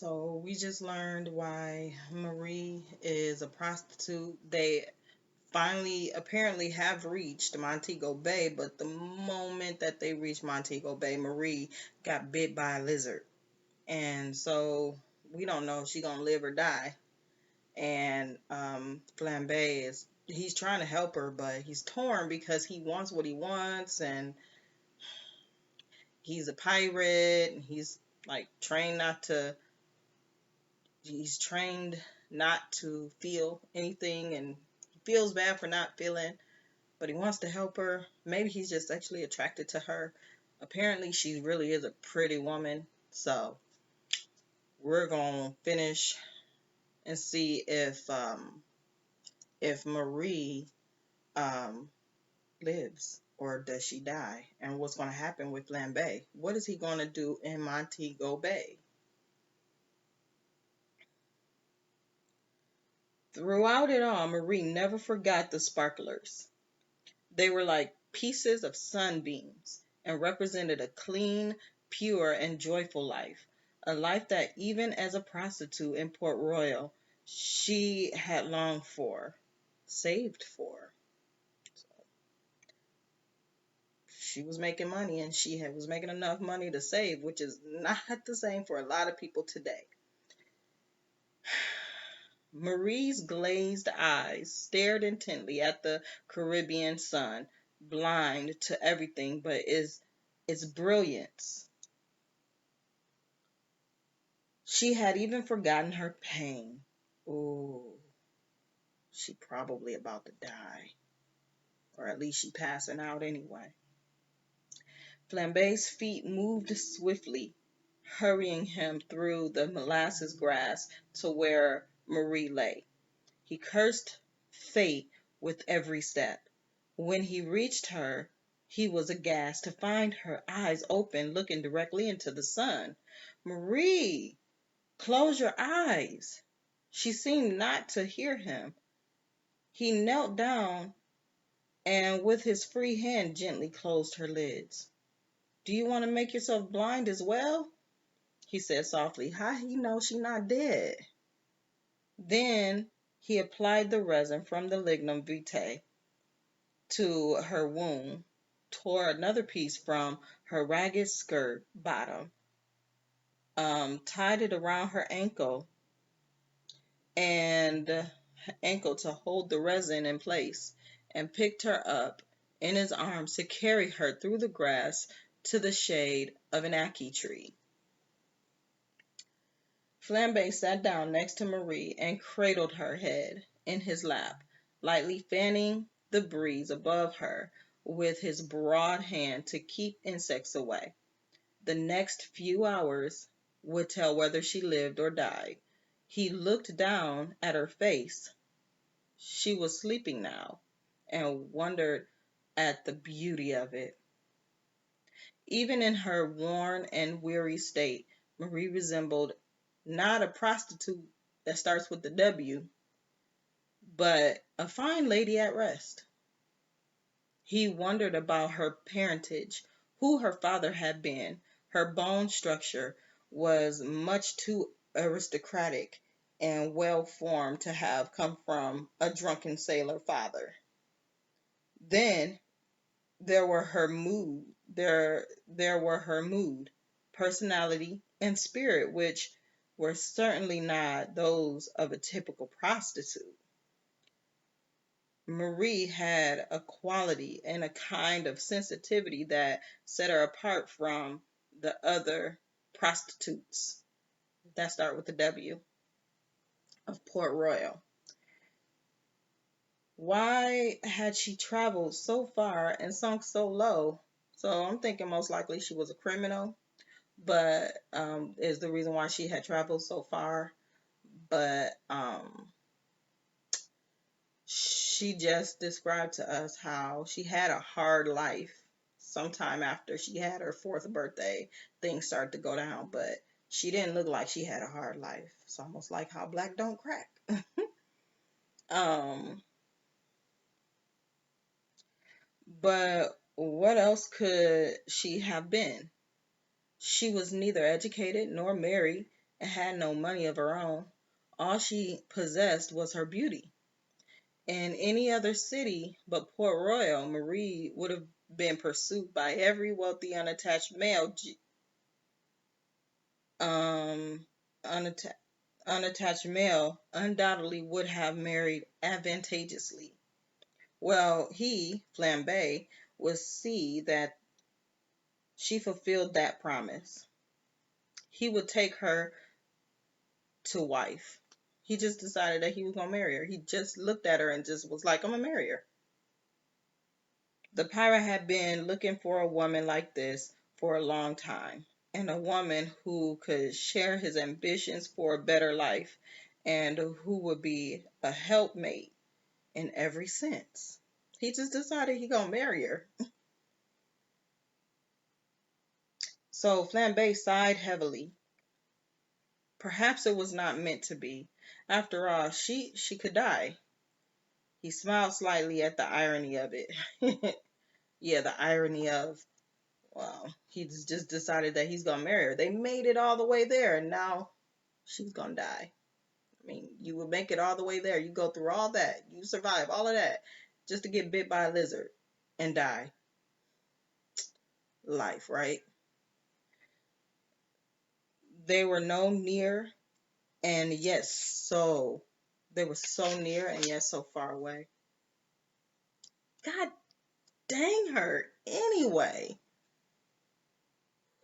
So we just learned why Marie is a prostitute. They finally apparently have reached Montego Bay, but the moment that they reached Montego Bay, Marie got bit by a lizard. And so we don't know if she's gonna live or die. And Flambe is he's trying to help her, but he's torn because he wants what he wants, and he's a pirate, and he's trained not to feel anything, and he feels bad for not feeling, but he wants to help her. Maybe he's just sexually attracted to her. Apparently she really is a pretty woman. So we're gonna finish and see if Marie um lives or does she die, and what's going to happen with Lambay. What is he going to do in Montego Bay? Throughout it all, Marie never forgot the sparklers. They were like pieces of sunbeams and represented a clean, pure, and joyful life. A life that, even as a prostitute in Port Royal, she had longed for, saved for. She was making money, and was making enough money to save, which is not the same for a lot of people today. Marie's glazed eyes stared intently at the Caribbean sun, blind to everything but its brilliance. She had even forgotten her pain. Ooh, she probably about to die, or at least she passing out anyway. Flambe's feet moved swiftly, hurrying him through the molasses grass to where Marie lay. He cursed fate with every step. When he reached her, he was aghast to find her eyes open, looking directly into the sun. Marie, close your eyes. She seemed not to hear him. He knelt down and with his free hand gently closed her lids. Do you want to make yourself blind as well? He said softly. How he know she not dead? Then he applied the resin from the lignum vitae to her wound, tore another piece from her ragged skirt bottom, tied it around her and ankle to hold the resin in place, and picked her up in his arms to carry her through the grass to the shade of an ackee tree. Flambe sat down next to Marie and cradled her head in his lap, lightly fanning the breeze above her with his broad hand to keep insects away. The next few hours would tell whether she lived or died. He looked down at her face. She was sleeping now, and wondered at the beauty of it. Even in her worn and weary state, Marie resembled not a prostitute that starts with the W, but a fine lady at rest. He wondered about her parentage, who her father had been. Her bone structure was much too aristocratic and well formed to have come from a drunken sailor father. Then there were her mood, personality, and spirit, which were certainly not those of a typical prostitute. Marie had a quality and a kind of sensitivity that set her apart from the other prostitutes that start with the W of Port Royal. Why had she traveled so far and sunk so low? So I'm thinking most likely she was a criminal, but is the reason why she had traveled so far. But she just described to us how she had a hard life. Sometime after she had her fourth birthday, things started to go down, but she didn't look like she had a hard life. It's almost like how black don't crack. um, but what else could she have been? She was neither educated nor married, and had no money of her own. All she possessed was her beauty. In any other city but Port Royal, Marie would have been pursued by every wealthy unattached male. Um, unatta- Unattached male undoubtedly would have married advantageously. Well, he, Flambe, would see that she fulfilled that promise. He would take her to wife. He just decided that he was going to marry her. He just looked at her and just was like, I'm going to marry her. The pirate had been looking for a woman like this for a long time, and a woman who could share his ambitions for a better life and who would be a helpmate in every sense. He just decided he gonna marry her. So Flambe sighed heavily. Perhaps it was not meant to be. After all, she could die. He smiled slightly at the irony of it. Yeah, the irony of, well, he's just decided that he's gonna marry her. They made it all the way there, and now she's gonna die. I mean, you would make it all the way there. You go through all that. You survive all of that just to get bit by a lizard and die. Life, right? They were no near and yet so they were so near and yet so far away. God dang her. Anyway,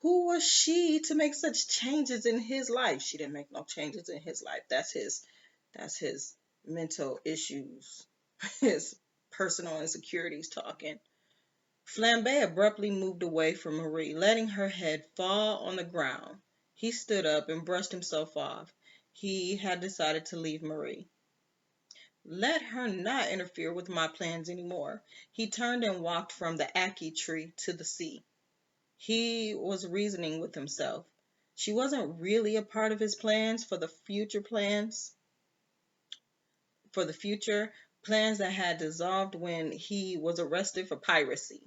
who was she to make such changes in his life? She didn't make no changes in his life. That's his mental issues, his personal insecurities talking. Flambe abruptly moved away from Marie, letting her head fall on the ground. He stood up and brushed himself off. He had decided to leave Marie. Let her not interfere with my plans anymore. He turned and walked from the ackee tree to the sea. He was reasoning with himself. She wasn't really a part of his plans for the future, plans that had dissolved when he was arrested for piracy.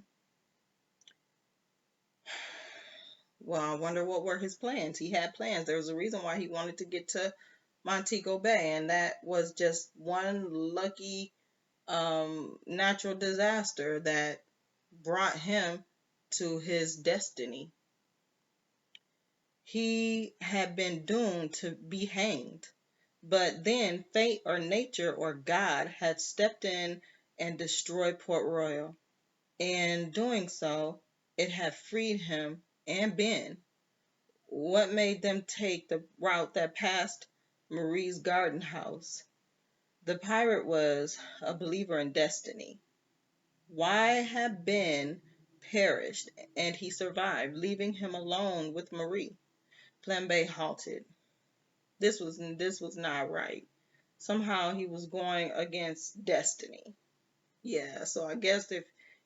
Well, I wonder what were his plans. He had plans. There was a reason why he wanted to get to Montego Bay, and that was just one lucky natural disaster that brought him to his destiny. He had been doomed to be hanged, but then fate or nature or God had stepped in and destroyed Port Royal. In doing so, it had freed him and Ben. What made them take the route that passed Marie's garden house? The pirate was a believer in destiny. Why had Ben perished and he survived, leaving him alone with Marie? Flambe halted. This was not right. Somehow he was going against destiny. Yeah, so I guess if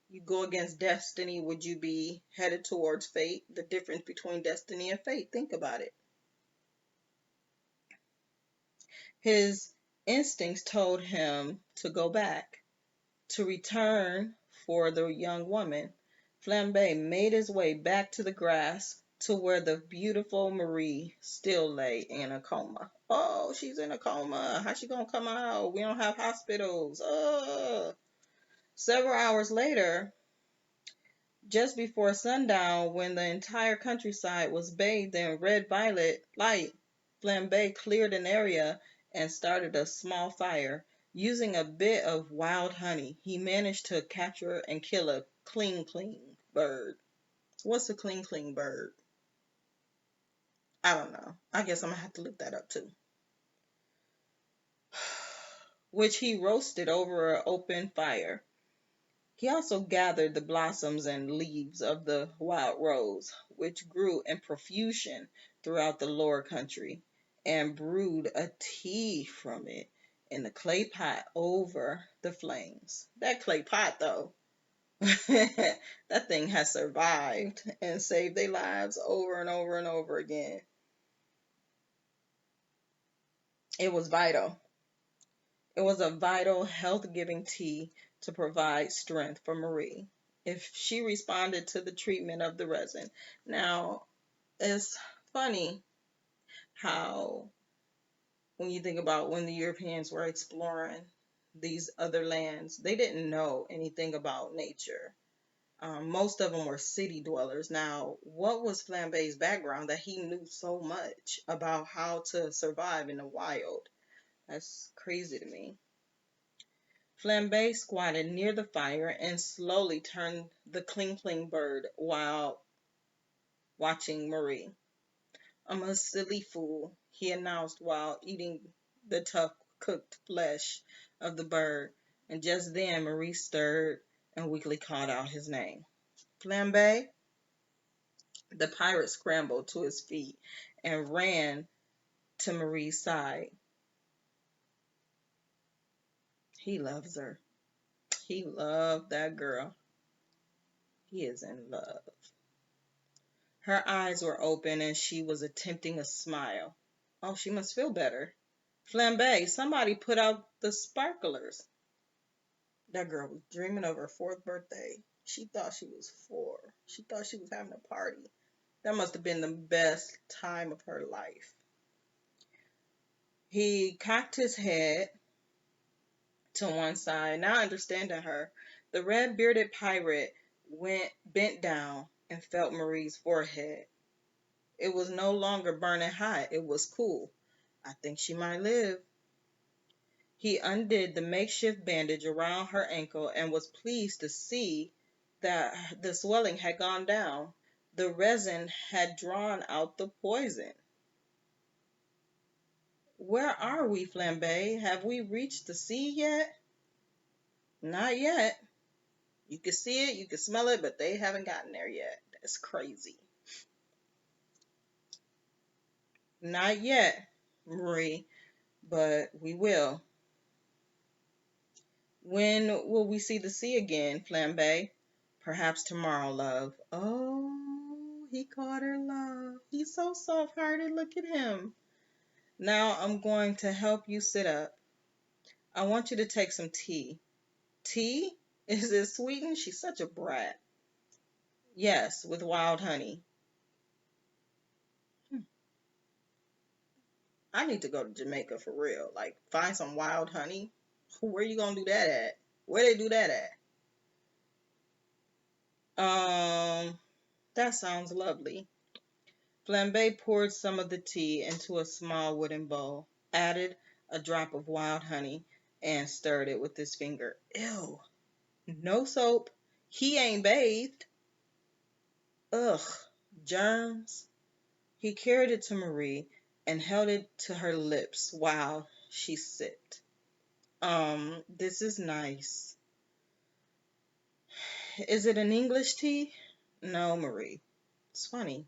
you go against destiny, would you be headed towards fate? The difference between destiny and fate. Think about it. His instincts told him to go back, to return for the young woman. Flambe made his way back to the grass to where the beautiful Marie still lay in a coma. Oh, she's in a coma. How's she gonna come out? We don't have hospitals. Oh. Several hours later, just before sundown, when the entire countryside was bathed in red violet light, Flambe cleared an area and started a small fire. Using a bit of wild honey, he managed to capture and kill a cling bird. What's a cling bird? I don't know. I guess I'm gonna have to look that up too. Which he roasted over an open fire. He also gathered the blossoms and leaves of the wild rose, which grew in profusion throughout the lower country, and brewed a tea from it in the clay pot over the flames. That clay pot, though, that thing has survived and saved their lives over and over and over again. It was vital. It was a vital, health-giving tea to provide strength for Marie if she responded to the treatment of the resin. Now, it's funny how, when you think about when the Europeans were exploring these other lands, they didn't know anything about nature. Most of them were city dwellers. Now, what was Flambe's background that he knew so much about how to survive in the wild? That's crazy to me. Flambe squatted near the fire and slowly turned the cling cling bird while watching Marie. "I'm a silly fool," he announced while eating the tough cooked flesh of the bird, and just then Marie stirred and weakly called out his name. "Flambe?" The pirate scrambled to his feet and ran to Marie's side. He loves her. He loved that girl. He is in love. Her eyes were open and she was attempting a smile. Oh, she must feel better. "Flambe, somebody put out the sparklers." That girl was dreaming of her fourth birthday. She thought she was 4. She thought she was having a party. That must have been the best time of her life. He cocked his head to one side, now understanding her. The red-bearded pirate bent down and felt Marie's forehead. It was no longer burning hot. It was cool. "I think she might live." He undid the makeshift bandage around her ankle and was pleased to see that the swelling had gone down. The resin had drawn out the poison. "Where are we, Flambe? Have we reached the sea yet?" "Not yet. You can see it, you can smell it, but they haven't gotten there yet. That's crazy." "Not yet, Marie, but we will." "When will we see the sea again, Flambe?" "Perhaps tomorrow, love." Oh, he called her love. He's so soft-hearted. Look at him. "Now I'm going to help you sit up. I want you to take some tea." "Tea? Is it sweetened?" She's such a brat. "Yes, with wild honey." Hmm. I need to go to Jamaica for real. Like, find some wild honey. Where you gonna do that at? Where they do that at? That sounds lovely. Flambe poured some of the tea into a small wooden bowl, added a drop of wild honey, and stirred it with his finger. Ew. No soap. He ain't bathed. Ugh. Germs. He carried it to Marie and held it to her lips while she sipped. This is nice. Is it an English tea?" "No, Marie. It's funny.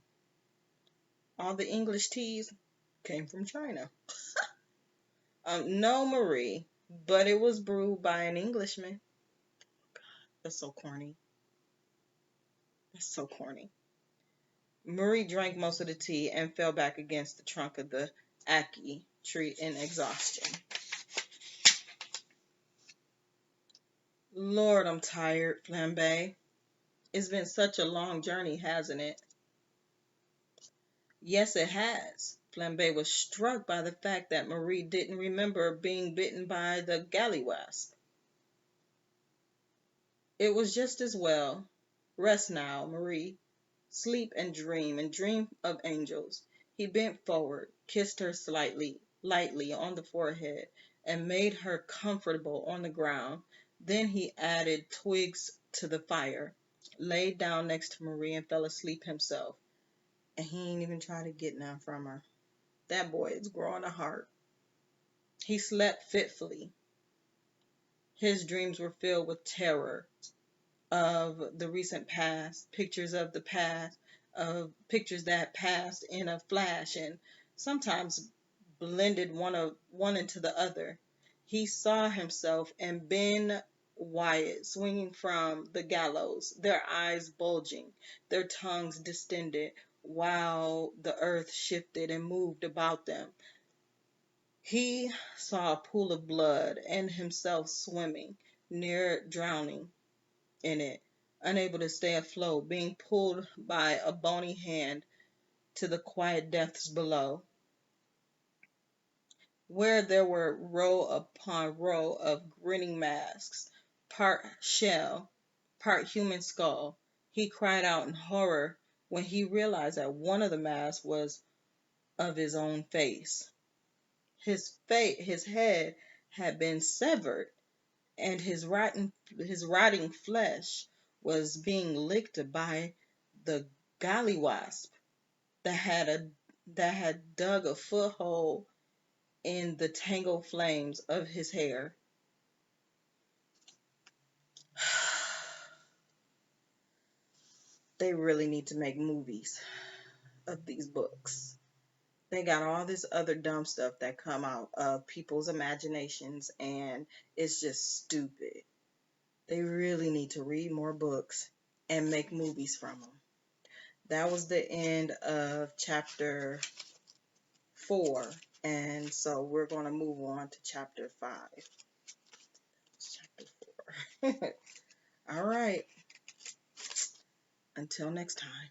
All the English teas came from China." No, Marie, but it was brewed by an Englishman." That's so corny. That's so corny. Marie drank most of the tea and fell back against the trunk of the ackee tree in exhaustion. "Lord, I'm tired, Flambe. It's been such a long journey, hasn't it?" "Yes, it has." Flambe was struck by the fact that Marie didn't remember being bitten by the galley-wasp. "It was just as well. Rest now, Marie. Sleep and dream of angels." He bent forward, kissed her lightly on the forehead, and made her comfortable on the ground. Then he added twigs to the fire, laid down next to Marie, and fell asleep himself. And he ain't even try to get none from her. That boy is growing a heart. He slept fitfully. His dreams were filled with terror of the recent past, pictures of the past, of pictures that passed in a flash and sometimes blended one into the other. He saw himself and Ben Wyatt swinging from the gallows, their eyes bulging, their tongues distended, while the earth shifted and moved about them. He saw a pool of blood and himself swimming, near drowning in it, unable to stay afloat, being pulled by a bony hand to the quiet depths below. where there were row upon row of grinning masks, part shell, part human skull. He cried out in horror when he realized that one of the masks was of his own face. His head had been severed, and his rotting flesh was being licked by the gallywasp that had dug a foothold in the tangled flames of his hair. They really need to make movies of these books. They got all this other dumb stuff that come out of people's imaginations, and it's just stupid. They really need to read more books and make movies from them. That was the end of chapter 4, and so we're going to move on to chapter 5. Chapter 4. All right. Until next time.